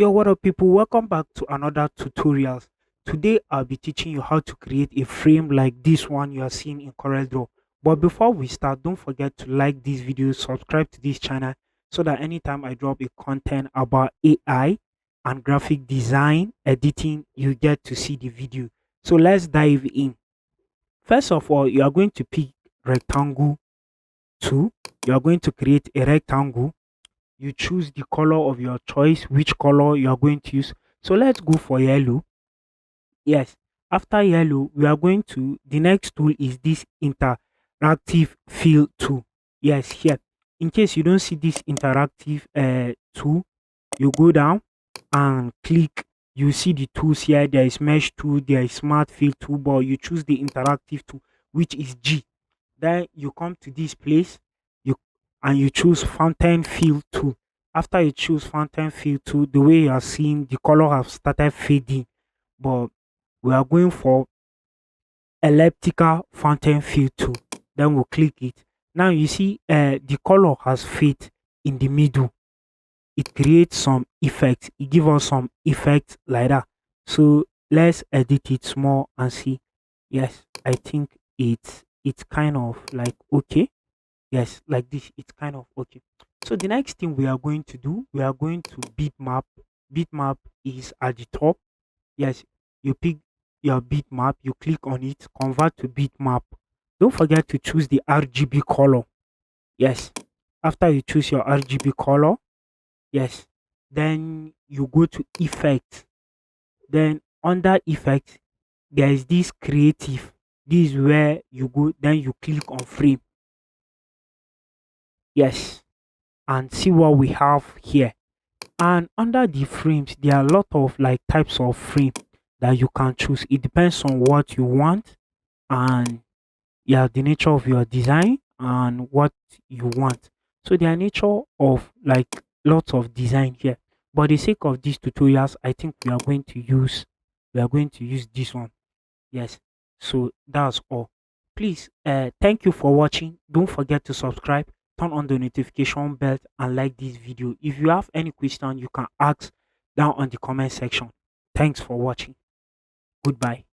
Yo, what up people, welcome back to another tutorials. Today I'll be teaching you how to create a frame like this one you are seeing in CorelDraw. But before we start, don't forget to like this video, subscribe to this channel so that anytime I drop a content about AI and graphic design editing, you get to see the video. So let's dive in. First of all, you are going to pick rectangle 2. You are going to create a rectangle. You choose the color of your choice, which color you are going to use. So let's go for yellow. Yes, after yellow we are going to, the next tool is this interactive fill tool. Yes, here, in case you don't see this interactive tool, you go down and click. You see the tools here. There is mesh tool, there is smart fill tool, but you choose the interactive tool, which is G. Then you come to this place, you and you choose fountain fill tool. After you choose fountain fill tool, the way you are seeing, the color have started fading, but we are going for elliptical fountain fill tool. Then we'll click it. Now you see the color has fade in the middle. It creates some effects. It gives us some effects like that. So let's edit it small and see. Yes, I think it's kind of like okay. Yes, like this, it's kind of okay. So the next thing we are going to do, we are going to bitmap. Bitmap is at the top. Yes, you pick your bitmap, you click on it, convert to bitmap. Don't forget to choose the RGB color. Yes, after you choose your RGB color, yes, then you go to effect. Then under effect, there is this creative. This is where you go, then you click on frame. Yes, and see what we have here. And under the frames, there are a lot of like types of frame that you can choose. It depends on what you want and yeah, the nature of your design and what you want. So there are nature of like lots of design here. But the sake of these tutorials, I think we are going to use this one. Yes. So that's all. Please, thank you for watching. Don't forget to subscribe, turn on the notification bell, and like this video. If you have any question, you can ask down on the comment section. Thanks for watching. Goodbye.